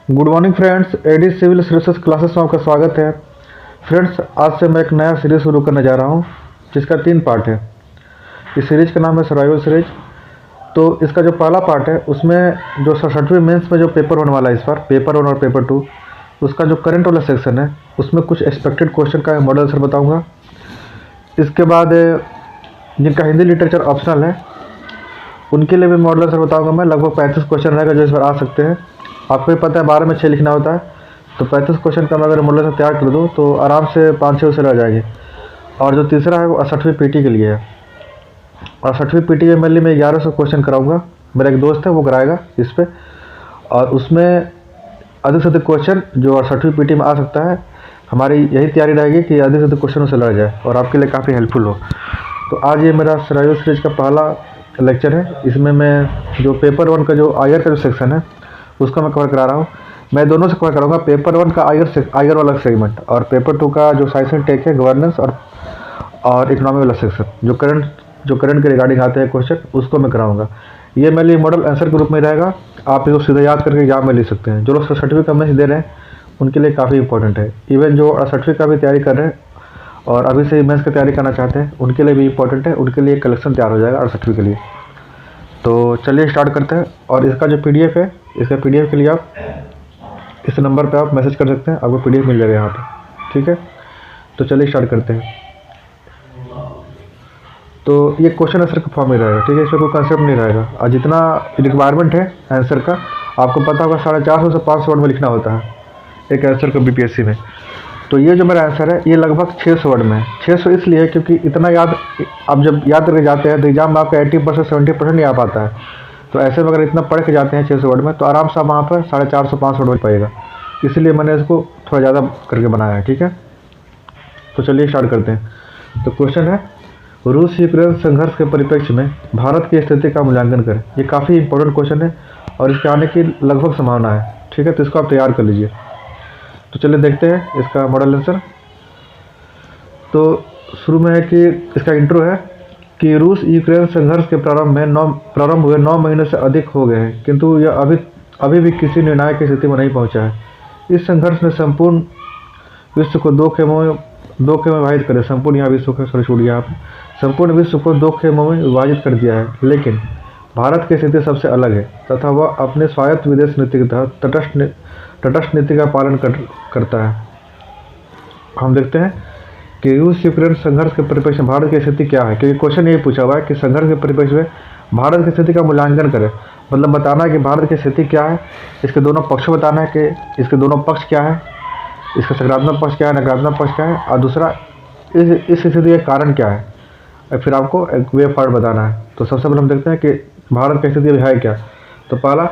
Good morning friends, AD civil services classes में आपका स्वागत है। फ्रेंड्स, आज से मैं एक नया सीरीज शुरू करने जा रहा हूं, जिसका 3 पार्ट है। इस सीरीज का नाम है सर्वाइवल सीरीज। तो इसका जो पहला पार्ट है, उसमें जो 60वीं मेंस में जो पेपर होने वाला है इस बार, पेपर 1 और पेपर 2, उसका जो करंट वाला सेक्शन है, उसमें कुछ एक्सपेक्टेड क्वेश्चन का मॉडल आंसर बताऊँगा। इसके बाद जिनका हिंदी लिटरेचर ऑप्शनल है, उनके लिए भी मॉडल आंसर बताऊँगा मैं। लगभग 35 क्वेश्चन रहेगा जो इस बार आ सकते हैं। आपको भी पता है 12 में 6 लिखना होता है, तो 35 क्वेश्चन का मैं अगर मॉडल आंसर तैयार कर दूँ तो आराम से 5-6 उससे रह जाएंगे। और जो तीसरा है वो 68वीं पीटी के लिए है। और 60वीं पीटी में मेनली मैं 1100 क्वेश्चन कराऊंगा। मेरा एक दोस्त है वो कराएगा इस पर, और उसमें अधिक से अधिक क्वेश्चन जो 60वीं पीटी में आ सकता है, हमारी यही तैयारी रहेगी कि अधिक से अधिक क्वेश्चन उससे लड़ जाए और आपके लिए काफ़ी हेल्पफुल हो। तो आज ये मेरा सर्वाइवल सीरीज का पहला लेक्चर है। इसमें मैं जो पेपर 1 का जो आयर का जो सेक्शन है, उसका मैं कवर करा रहा हूँ। मैं दोनों से कवर कराऊंगा, पेपर 1 का आयर वाला सेगमेंट, और पेपर 2 का जो साइंस एंड टेक है, गवर्नेंस और इकोनॉमी वाला सेक्शन, जो करंट के रिगार्डिंग आते हैं क्वेश्चन, उसको मैं कराऊंगा। ये मेरे लिए मॉडल आंसर के रूप में रहेगा। आप इसको सीधा याद करके एग्जाम में ले सकते हैं। जो लोग 60वीं का मेंस दे रहे हैं उनके लिए काफ़ी इंपॉर्टेंट है। इवन जो 60वीं का भी तैयारी कर रहे हैं और अभी से मेंस की तैयारी करना चाहते हैं, उनके लिए भी इंपॉर्टेंट है। उनके लिए कलेक्शन तैयार हो जाएगा 68वीं के लिए। तो चलिए स्टार्ट करते हैं। और इसका जो पीडीएफ है, इसका पीडीएफ के लिए आप इस नंबर पे आप मैसेज कर सकते हैं, आपको पीडीएफ मिल जाएगा यहाँ पे। ठीक है, तो चलिए स्टार्ट करते हैं। तो ये क्वेश्चन आंसर का फॉर्म ही रहेगा। ठीक है, इसमें कोई कंसेप्ट नहीं रहेगा। और जितना रिक्वायरमेंट है आंसर का, आपको पता होगा 450 से 500 वर्ड में लिखना होता है एक आंसर को बीपीएससी में। तो ये जो मेरा आंसर है, ये लगभग 600 वर्ड में है। 600 इसलिए क्योंकि इतना याद आप जब याद करके जाते हैं तो एग्जाम में आपका 80% 70% नहीं आ पाता है। तो ऐसे में अगर इतना पढ़ के जाते हैं 600 वर्ड में, तो आराम से आप वहाँ पर 450-500 वर्ड पाएगा। इसलिए मैंने इसको थोड़ा ज़्यादा करके बनाया है। ठीक है, तो चलिए स्टार्ट करते हैं। तो क्वेश्चन है, रूस यूक्रेन संघर्ष के परिप्रेक्ष्य में भारत की स्थिति का मूल्यांकन करें। ये काफ़ी इंपॉर्टेंट क्वेश्चन है और इसके आने की लगभग संभावना है। ठीक है, तो इसको आप तैयार कर लीजिए। तो चलिए देखते हैं इसका मॉडल आंसर। तो शुरू में है कि इसका इंट्रो है कि रूस यूक्रेन संघर्ष के प्रारंभ हुए 9 महीने से अधिक हो गए हैं, किंतु यह अभी भी किसी निर्णायक की स्थिति में नहीं पहुंचा है। इस संघर्ष ने संपूर्ण विश्व को दो खेमों में विभाजित कर दिया। संपूर्ण यहाँ विश्व को संपूर्ण विश्व को 2 खेमों में विभाजित कर दिया है। लेकिन भारत की स्थिति सबसे अलग है तथा वह अपने स्वायत्त विदेश नीति के तहत तटस्थ नीति का पालन करता है। हम देखते हैं कि रूस यूक्रेन संघर्ष के परिप्रेक्ष्य में भारत की स्थिति क्या है, क्योंकि क्वेश्चन यही पूछा हुआ है कि संघर्ष के परिप्रेक्ष्य में भारत की स्थिति का मूल्यांकन करें। मतलब बताना है कि भारत की स्थिति क्या है, इसके दोनों पक्ष बताना है कि इसके दोनों पक्ष क्या है, इसका सकारात्मक पक्ष क्या है, नकारात्मक पक्ष क्या है, और दूसरा इस स्थिति का कारण क्या है, और फिर आपको एक वे फॉरवर्ड बताना है। तो सबसे पहले हम देखते हैं कि भारत की स्थिति है क्या। तो पहला,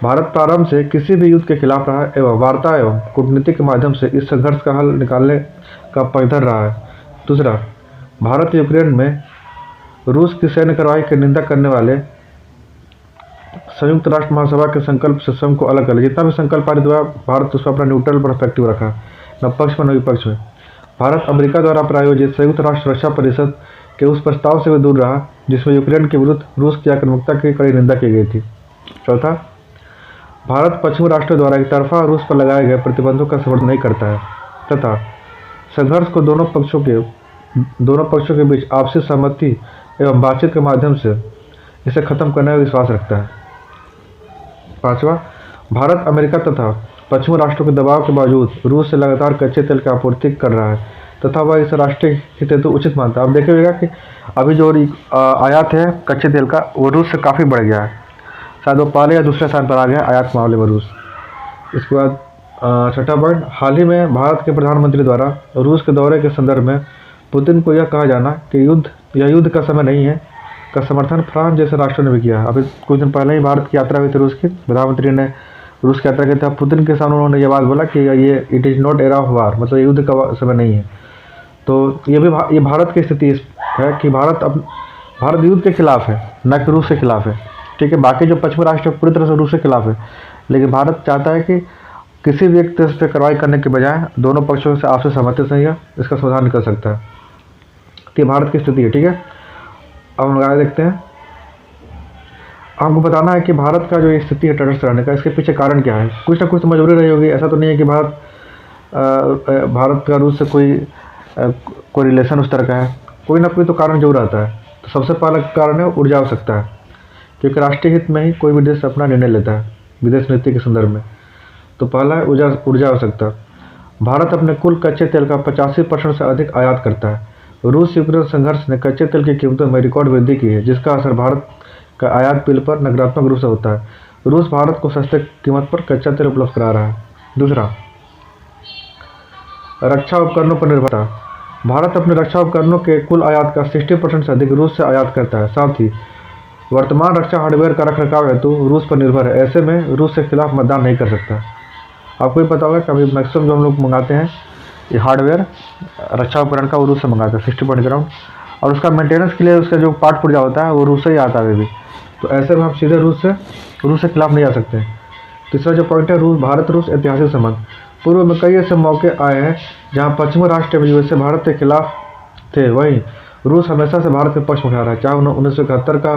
भारत प्रारंभ से किसी भी युद्ध के खिलाफ रहा एवं वार्ता एवं कूटनीति के माध्यम से इस संघर्ष का हल निकालने का पक्षधर रहा है। दूसरा, भारत यूक्रेन में रूस की सैन्य कार्रवाई की निंदा करने वाले संयुक्त राष्ट्र महासभा के संकल्प से स्वयं को अलग कर लिया। जितना भी संकल्प पारित हुआ, भारत उसको अपना न्यूट्रल पर्सपेक्टिव रखा, न पक्ष में न विपक्ष में। भारत अमेरिका द्वारा प्रायोजित संयुक्त राष्ट्र रक्षा परिषद के उस प्रस्ताव से भी दूर रहा जिसमें यूक्रेन के विरुद्ध रूस की आक्रामकता की कड़ी निंदा की गई थी। चौथा, भारत पश्चिमी राष्ट्रों द्वारा एक तरफा रूस पर लगाए गए प्रतिबंधों का समर्थन नहीं करता है तथा संघर्ष को दोनों पक्षों के बीच आपसी सहमति एवं बातचीत के माध्यम से इसे खत्म करने का विश्वास रखता है। पांचवा, भारत अमेरिका तथा पश्चिमी राष्ट्रों के दबाव के बावजूद रूस से लगातार कच्चे तेल की आपूर्ति कर रहा है तथा वह इसे राष्ट्रीय हित हेतु उचित मानता है। आप देखिएगा कि अभी जो आयात है कच्चे तेल का, वो रूस से काफ़ी बढ़ गया है। शायद वो पहले या दूसरे स्थान पर आ गया आयात के मामले में रूस। इसके बाद छठा पॉइंट, हाल ही में भारत के प्रधानमंत्री द्वारा रूस के दौरे के संदर्भ में पुतिन को यह कहा जाना कि यह युद्ध का समय नहीं है का समर्थन फ्रांस जैसे राष्ट्रों ने भी किया। अभी कुछ दिन पहले ही भारत की यात्रा हुई थी रूस की, प्रधानमंत्री ने रूस की यात्रा की थी। पुतिन के सामने उन्होंने ये बात बोला कि ये it is not era of war, मतलब युद्ध का समय नहीं है। तो ये भारत की स्थिति है कि भारत युद्ध के खिलाफ है, न कि रूस के खिलाफ है। ठीक है, बाकी जो पश्चिमी राष्ट्र पूरी तरह से रूस के खिलाफ है, लेकिन भारत चाहता है कि किसी भी एक देश पर कार्रवाई करने के बजाय दोनों पक्षों से आपसी सहमति से ही इसका समाधान निकल सकता है। तो भारत की स्थिति है। ठीक है, अब हम आगे देखते हैं। आपको बताना है कि भारत का जो ये स्थिति है तटस्थ रहने का, इसके पीछे कारण क्या है। कुछ ना कुछ तो मजबूरी रही होगी। ऐसा तो नहीं है कि भारत का रूस से कोई रिलेशन उस तरह का है। कोई ना कोई तो कारण जरूर आता है। तो सबसे पहला कारण है ऊर्जा आवश्यकता है, क्योंकि राष्ट्रीय हित में ही कोई भी देश अपना निर्णय लेता है विदेश नीति के संदर्भ में। तो पहला है ऊर्जा आवश्यकता। भारत अपने कुल कच्चे तेल का 85% से अधिक आयात करता है। रूस यूक्रेन संघर्ष ने कच्चे तेल की कीमतों में रिकॉर्ड वृद्धि की है, जिसका असर भारत का आयात बिल पर नकारात्मक रूप से होता है। रूस भारत को सस्ते कीमत पर कच्चा तेल उपलब्ध करा रहा है। दूसरा, रक्षा उपकरणों पर निर्भरता। भारत अपने रक्षा उपकरणों के कुल आयात का 60% से अधिक रूस से आयात करता है। साथ ही वर्तमान रक्षा हार्डवेयर का रखरखाव हेतु रूस पर निर्भर है। ऐसे में रूस के खिलाफ मतदान नहीं कर सकता। आपको भी पता होगा कभी मैक्सिमम जो हम लोग मंगाते हैं ये हार्डवेयर रक्षा उपकरण का, वो रूस से मंगाते हैं 60% अराउंड। और उसका मेंटेनेंस के लिए उसका जो पार्ट पुर्जा होता है वो रूस से ही आता है अभी भी। तो ऐसे में हम सीधे रूस के खिलाफ नहीं आ सकते। तीसरा जो पॉइंट है भारत रूस ऐतिहासिक संबंध। पूर्व में कई ऐसे मौके आए हैं जहां पश्चिमी राष्ट्र एवं यूएसए भारत के खिलाफ थे, वहीं रूस हमेशा से भारत के पक्ष में उठा रहा है, चाहे 1971 का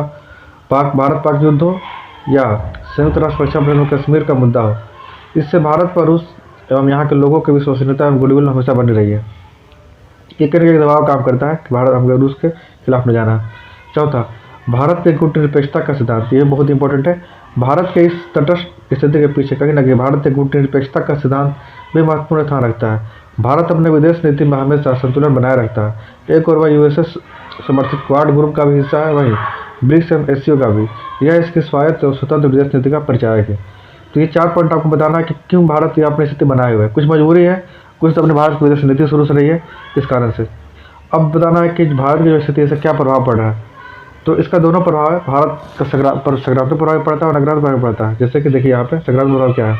भारत पाक युद्ध हो या संयुक्त राष्ट्र सुरक्षा परिषद में कश्मीर का मुद्दा हो। इससे भारत पर रूस एवं यहाँ के लोगों की विश्वसनीयता एवं गुडविल हमेशा बनी रही है। ये करके एक दबाव काम करता है कि भारत हमको रूस के खिलाफ नहीं जाना है। चौथा, भारत के गुटनिरपेक्षता का सिद्धांत। ये बहुत इंपॉर्टेंट है। भारत के इस तटस्थ स्थिति के पीछे कहीं ना कहीं भारत के गुटनिरपेक्षता का सिद्धांत भी महत्वपूर्ण स्थान रखता है। भारत अपने विदेश नीति में हमेशा संतुलन बनाए रखता है। एक और वह यूएसए समर्थित क्वाड ग्रुप का भी हिस्सा है, वहीं ब्रिक्स एवं एससीओ का भी। यह इसकी स्वायत्त और स्वतंत्र विदेश नीति का परिचायक है। तो ये 4 पॉइंट आपको बताना है कि क्यों भारत ये अपनी स्थिति बनाए हुए है। कुछ मजबूरी है, कुछ तो अपने भारत की विदेश नीति शुरू से रही है इस कारण से। अब बताना है कि भारत की जो स्थिति है क्या प्रभाव पड़ रहा है। तो इसका दोनों प्रभाव है। भारत का सकारात्मक प्रभाव पड़ता है और नकारात्मक प्रभाव पड़ता है। जैसे कि देखिए यहाँ पे सकारात्मक प्रभाव क्या है।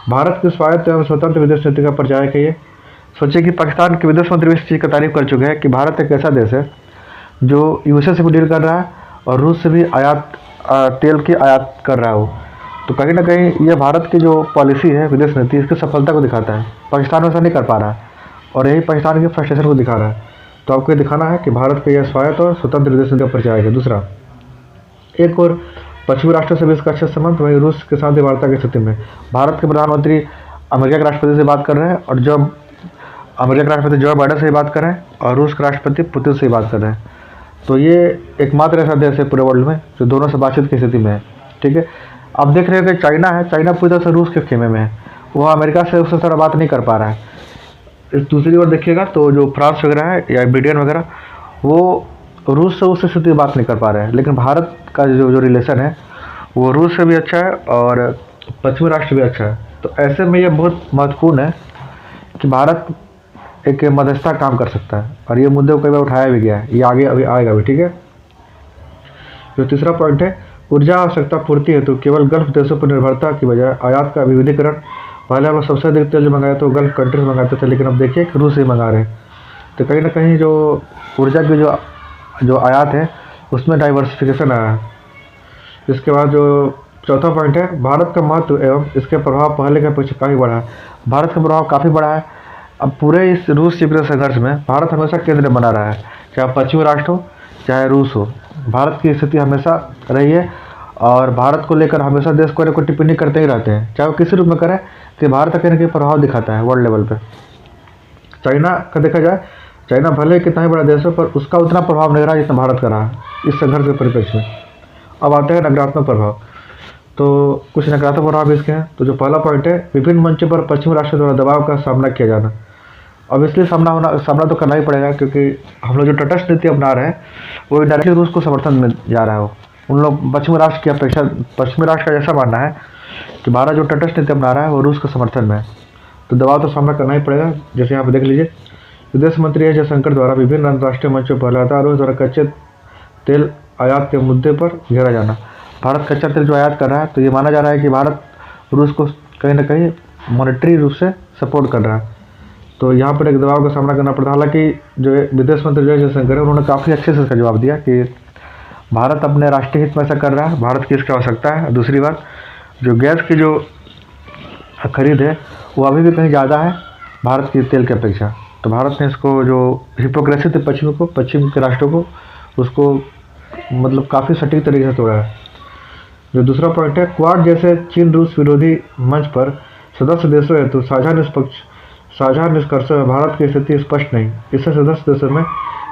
भारत की स्वायत्त एवं स्वतंत्र विदेश नीति का परिचायक है ये। सोचिए कि पाकिस्तान के विदेश मंत्री इस चीज़ का तारीफ कर चुके हैं कि भारत एक ऐसा देश है जो यूएसए से भी डील कर रहा है और रूस से भी तेल की आयात कर रहा है वो। तो कहीं ना कहीं ये भारत की जो पॉलिसी है विदेश नीति, इसकी सफलता को दिखाता है। पाकिस्तान ऐसा नहीं कर पा रहा है और यही पाकिस्तान के फ्रस्ट्रेशन को दिखा रहा है। तो आपको ये दिखाना है कि भारत का यह स्वायत्त और स्वतंत्र विदेश नीति का परिचायक है। दूसरा, एक और पश्चिमी राष्ट्रों से भी इसका अच्छा संबंध, वहीं रूस के साथ वार्ता की स्थिति में भारत के प्रधानमंत्री अमेरिका के राष्ट्रपति से बात कर रहे हैं और जब अमेरिका के राष्ट्रपति जो बाइडेन से बात कर रहे हैं और रूस के राष्ट्रपति पुतिन से बात कर रहे हैं। तो ये एकमात्र ऐसा देश है पूरे वर्ल्ड में जो दोनों से बातचीत की स्थिति में है। ठीक है, आप देख रहे हो कि चाइना है, चाइना पूरी तरह से रूस के खेमे में है। वो अमेरिका से उससे सारा बात नहीं कर पा रहा है। इस दूसरी ओर देखिएगा तो जो फ्रांस वगैरह है या ब्रिटेन वगैरह, वो रूस से उस स्थिति बात नहीं कर पा रहे हैं। लेकिन भारत का जो रिलेशन है वो रूस से भी अच्छा है और पश्चिमी राष्ट्र भी अच्छा है। तो ऐसे में ये बहुत महत्वपूर्ण है कि भारत एक मध्यस्थता काम कर सकता है और ये मुद्दे को कई बार उठाया भी गया है, ये आगे अभी आएगा भी। ठीक है, जो तीसरा पॉइंट है ऊर्जा आवश्यकता पूर्ति हेतु केवल गल्फ देशों पर निर्भरता की बजाय आयात का विविधीकरण। पहले हम सबसे अधिक तेल जो मंगाए तो गल्फ कंट्री से मंगाते थे, लेकिन अब देखिए कि रूस से मंगा रहे हैं। तो कहीं ना कहीं जो ऊर्जा की जो आयात है उसमें डाइवर्सिफिकेशन आया है। इसके बाद जो चौथा पॉइंट है भारत का महत्व एवं इसके प्रभाव पहले के अपेक्षा काफ़ी बढ़ा है। भारत का प्रभाव काफ़ी बढ़ा है। अब पूरे इस रूस यूक्रेन संघर्ष में भारत हमेशा केंद्र बना रहा है, चाहे पश्चिमी राष्ट्र हो चाहे रूस हो। भारत की स्थिति हमेशा रही है और भारत को लेकर हमेशा देश को कोई टिप्पणी करते ही रहते हैं, चाहे वो किसी रूप में करें, कि भारत कहीं ना कहीं प्रभाव दिखाता है वर्ल्ड लेवल पे। चाइना का देखा जाए, चाइना भले कितना ही बड़ा देश है पर उसका उतना प्रभाव नहीं रहा जितना भारत का रहा इस संघर्ष के परिप्रेक्ष्य में। अब आते हैं नकारात्मक प्रभाव। तो कुछ नकारात्मक प्रभाव इसके हैं। तो जो पहला पॉइंट है विभिन्न मंचों पर पश्चिमी राष्ट्रों द्वारा दबाव का सामना किया जाना। अब इसलिए सामना तो करना ही पड़ेगा, क्योंकि हम लोग जो तटस्थ नीति अपना रहे हैं वो डायरेक्टली रूस को समर्थन में जा रहा है। उन लोग पश्चिमी राष्ट्र की अपेक्षा, पश्चिमी राष्ट्र का ऐसा मानना है कि भारत जो तटस्थ नीति अपना रहा है वो रूस के समर्थन में है। तो दबाव तो सामना करना ही पड़ेगा। जैसे यहाँ पर देख लीजिए, विदेश मंत्री एस जयशंकर द्वारा विभिन्न अंतर्राष्ट्रीय मंचों पर लगातार रूस द्वारा कच्चे तेल आयात के मुद्दे पर घेरा जाना। भारत कच्चा तेल जो आयात कर रहा है तो ये माना जा रहा है कि भारत रूस को कहीं ना कहीं मॉनेटरी रूप से सपोर्ट कर रहा है। तो यहाँ पर एक दबाव का सामना करना पड़ता है। हालांकि जो विदेश मंत्री एस जयशंकर है उन्होंने काफ़ी अच्छे से इसका जवाब दिया कि भारत अपने राष्ट्रीय हित में ऐसा कर रहा है, भारत की इसकी आवश्यकता है। दूसरी बात, जो गैस की जो खरीद है वो अभी भी कहीं ज़्यादा है भारत की तेल की अपेक्षा। तो भारत ने इसको जो हिपोक्रेसी थी पश्चिम के राष्ट्रों को, उसको मतलब काफ़ी सटीक तरीके से तोड़ा है। जो दूसरा पॉइंट है, क्वाड जैसे चीन रूस विरोधी मंच पर सदस्य देशों हेतु साझा निष्कर्षों में भारत की स्थिति स्पष्ट नहीं। इससे सदस्य देशों में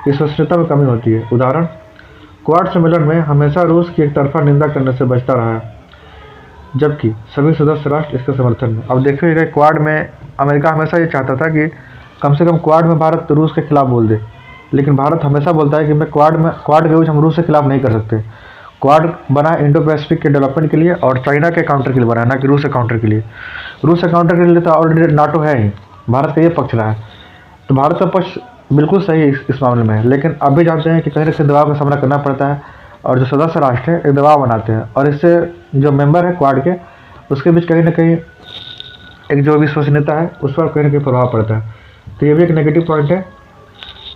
विश्वसनीयता में कमी होती है। उदाहरण, क्वाड सम्मेलन में हमेशा रूस की एकतरफा निंदा करने से बचता रहा है, जबकि सभी सदस्य राष्ट्र इसके समर्थन में। अब देखिएगा, क्वाड में अमेरिका हमेशा ये चाहता था कि कम से कम क्वाड में भारत रूस के खिलाफ बोल दे, लेकिन भारत हमेशा बोलता है कि मैं क्वाड के यूज हम रूस के खिलाफ नहीं कर सकते। क्वाड बना इंडो पैसिफिक के डेवलपमेंट के लिए और चाइना के काउंटर के लिए बना, ना कि रूस के काउंटर के लिए। रूस के काउंटर के लिए तो ऑलरेडी नाटो है ही, भारत का ये पक्ष रहा है। तो भारत का पक्ष बिल्कुल सही है इस मामले में, लेकिन अब भी जानते हैं कि कहीं ना कहीं दबाव का सामना करना पड़ता है, और जो सदस्य राष्ट्र है एक दबाव बनाते हैं, और इससे जो मेंबर है क्वाड के, उसके बीच कहीं ना कहीं एक जो विश्वसनीयता है उस पर कहीं ना कहीं प्रभाव पड़ता है। तो ये भी एक नेगेटिव पॉइंट है।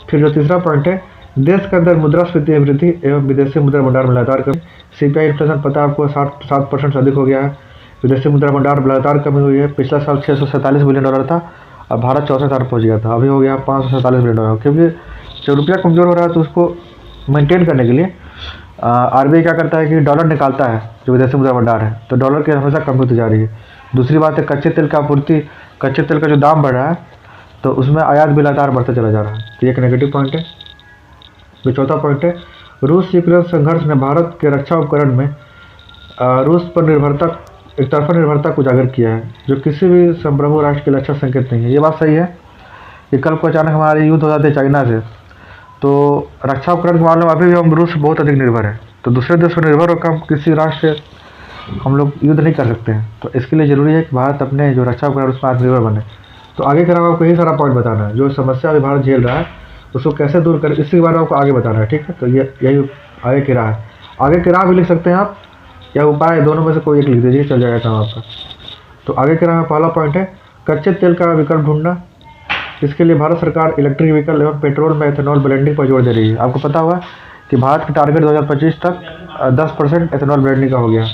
फिर जो तीसरा पॉइंट है, देश के अंदर मुद्रास्फीति वृद्धि एवं विदेशी मुद्रा भंडार में लगातार कमी। CPI इन्फ्लेशन पता है आपको 7% से अधिक हो गया है। विदेशी मुद्रा भंडार में लगातार कमी हुई है। पिछला साल $647 बिलियन था, अब भारत 64 पहुँच गया था, अभी हो गया $547 बिलियन। क्योंकि जब रुपया कमज़ोर हो रहा है तो उसको मेंटेन करने के लिए RBI क्या करता है कि डॉलर निकालता है, जो विदेशी मुद्रा भंडार है, तो डॉलर की हमेशा कमी होती जा रही है। दूसरी बात है, कच्चे तेल का जो दाम बढ़ रहा है, तो उसमें आयात भी लगातार बढ़ता चला जा रहा है। तो ये एक नेगेटिव पॉइंट है। जो चौथा पॉइंट है, रूस यूक्रेन संघर्ष ने भारत के रक्षा उपकरण में रूस पर एक तरफा निर्भरता को उजागर किया है, जो किसी भी संप्रभु राष्ट्र के लिए अच्छा संकेत नहीं है। ये बात सही है कि कल को अचानक हमारे युद्ध हो जाते चाइना से, तो रक्षा उपकरण के मामले में अभी भी हम रूस बहुत अधिक निर्भर है। तो दूसरे देश पर निर्भर होकर हम किसी राष्ट्र से हम लोग युद्ध नहीं कर सकते हैं। तो इसके लिए ज़रूरी है कि भारत अपने जो रक्षा उपकरण उसमें आत्मनिर्भर बने। तो आगे के आपको यही सारा पॉइंट बताना है, जो समस्या अभी भारत झेल रहा है उसको कैसे दूर करें, इसके बारे में आपको आगे बताना है। ठीक है, तो ये यही आगे की राह है। आगे की राह भी लिख सकते हैं आप, या उपाय, दोनों में से कोई एक लिख दीजिए, चल जाएगा काम आपका। तो आगे की राह में पहला पॉइंट है, कच्चे तेल का विकल्प ढूंढना। इसके लिए भारत सरकार इलेक्ट्रिक व्हीकल एवं पेट्रोल में एथेनॉल ब्लेंडिंग पर जोर दे रही है। आपको पता होगा कि भारत का टारगेट 2025 तक 10% एथेनॉल ब्लेंडिंग का हो गया।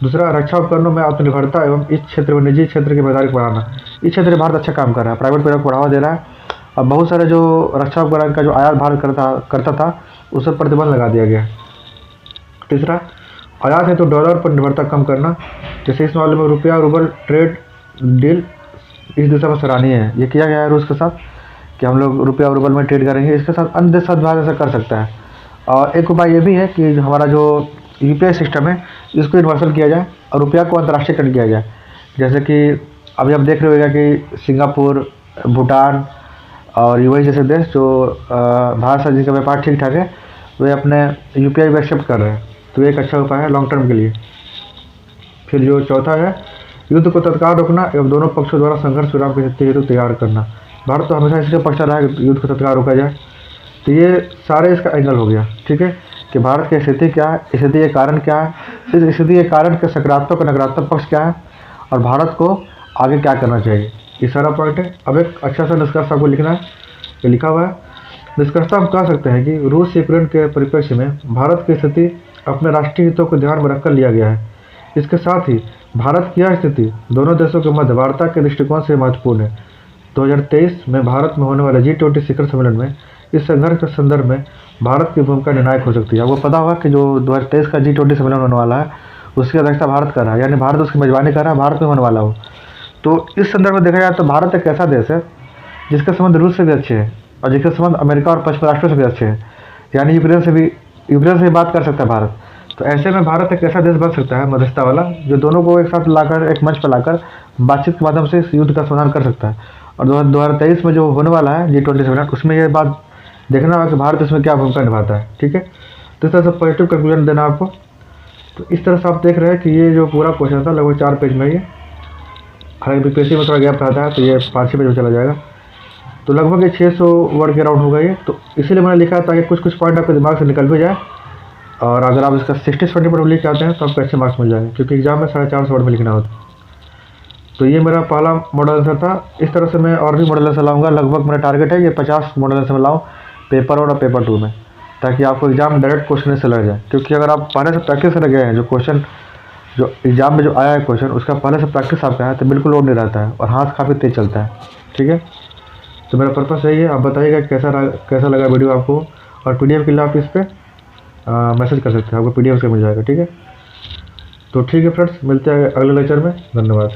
दूसरा, रक्षा उपकरणों में आत्मनिर्भरता एवं इस क्षेत्र में निजी क्षेत्र की भागीदारी बढ़ाना। इस क्षेत्र में भारत अच्छा काम कर रहा है, प्राइवेट प्लेयर को बढ़ावा दे रहा है। अब बहुत सारे जो रक्षा उपकरण का जो आयात भारत करता था उस पर प्रतिबंध लगा दिया गया। तीसरा, आयात है तो डॉलर पर निर्भरता कम करना। जैसे इस मामले में रुपया रूबल ट्रेड डील इस दिशा में सराहनीय है। ये किया गया है रूस के साथ कि हम लोग रुपया रूबल में ट्रेड करेंगे। इसके साथ अन्य देश भारत ऐसा कर सकता है। और एक उपाय ये भी है कि हमारा जो UPI सिस्टम है इसको यूनिवर्सल किया जाए और रुपया को अंतर्राष्ट्रीयकरण किया जाए। जैसे कि अभी आप देख रहे होगा कि सिंगापुर, भूटान और UAE जैसे देश जो भारत से जिनका व्यापार ठीक ठाक है, वे अपने UPI को एक्सेप्ट कर रहे हैं। तो ये एक अच्छा उपाय है लॉन्ग टर्म के लिए। फिर जो चौथा है, युद्ध को तत्काल रोकना एवं दोनों पक्षों द्वारा संघर्ष विराम की स्थिति हेतु तैयार करना। भारत तो हमेशा इसके पक्ष रहा है कि युद्ध को तत्काल रोका जाए। तो ये सारे इसका एंगल हो गया। ठीक है, कि भारत की स्थिति क्या है, स्थिति के कारण क्या है, इस स्थिति के कारण के सकारात्मक और नकारात्मक पक्ष क्या है, और भारत को आगे क्या करना चाहिए, ये सारा पॉइंट है। अब एक अच्छा सा निष्कर्ष आपको लिखना है, ये लिखा हुआ है। निष्कर्ष हम कह सकते हैं कि रूस यूक्रेन के परिप्रेक्ष्य में भारत की स्थिति अपने राष्ट्रीय हितों को ध्यान में रखकर लिया गया है। इसके साथ ही भारत की यह स्थिति दोनों देशों के मध्य वार्ता के दृष्टिकोण से महत्वपूर्ण है। 2023 में भारत में होने वाले G20 शिखर सम्मेलन में इस संघर्ष के संदर्भ में भारत की भूमिका निर्णायक हो सकती है। आपको पता होगा कि जो 2023 का G20 सम्मेलन होने वाला है उसकी अध्यक्षता भारत कर रहा है, यानी भारत उसकी मेजबानी कर रहा है, भारत में होने वाला हो। तो इस संदर्भ में देखा जाए तो भारत एक ऐसा देश है जिसके संबंध रूस से भी अच्छे हैं और जिसके संबंध अमेरिका और पश्चिमी राष्ट्रों से भी अच्छे हैं, यानी यूक्रेन से भी बात कर सकता है भारत। तो ऐसे में भारत एक ऐसा देश बन सकता है मध्यस्थता वाला, जो दोनों को एक साथ लाकर एक मंच पर लाकर बातचीत के माध्यम से इस युद्ध का समाधान कर सकता है। और 2023 में जो होने वाला है G20 सम्मेलन, उसमें यह बात देखना होगा कि भारत इसमें क्या भूमिका निभाता है। ठीक है, तो इस तरह से पॉजिटिव कंक्लूजन देना आपको। तो इस तरह से आप देख रहे हैं कि ये जो पूरा क्वेश्चन था लगभग 4 पेज में, ये हालांकि BPSC में थोड़ा गैप रहता है तो ये 5-6 पेज में चला जाएगा। तो लगभग ये 600 वर्ड के अराउंड होगा ये। तो इसीलिए मैंने लिखा ताकि कुछ पॉइंट आपके दिमाग से निकल भी जाए, और अगर आप इसका 60-70 पर लिख के आते हैं तो आपको अच्छे मार्क्स मिल जाएंगे, क्योंकि एग्जाम में 450 वर्ड में लिखना होता है। तो ये मेरा पहला मॉडल आंसर था। इस तरह से मैं और भी मॉडल आंसर लाऊंगा। लगभग मेरा टारगेट है कि 50 मॉडल आंसर लाऊं पेपर 1 और पेपर 2 में, ताकि आपको एग्जाम डायरेक्ट क्वेश्चन से लग जाए। क्योंकि अगर आप पहले से प्रैक्टिस कर गए हैं, जो क्वेश्चन जो एग्जाम में जो आया है क्वेश्चन, उसका पहले से प्रैक्टिस आपका है, तो बिल्कुल लोड नहीं रहता है और हाथ काफ़ी तेज चलता है। ठीक है, तो मेरा पर्पस यही है। आप बताइएगा कैसा लगा वीडियो आपको, और PDF के लिए आप इस पर मैसेज कर सकते हैं, आपको PDF से मिल जाएगा। ठीक है, तो ठीक है फ्रेंड्स, मिलते हैं अगले लेक्चर में। धन्यवाद।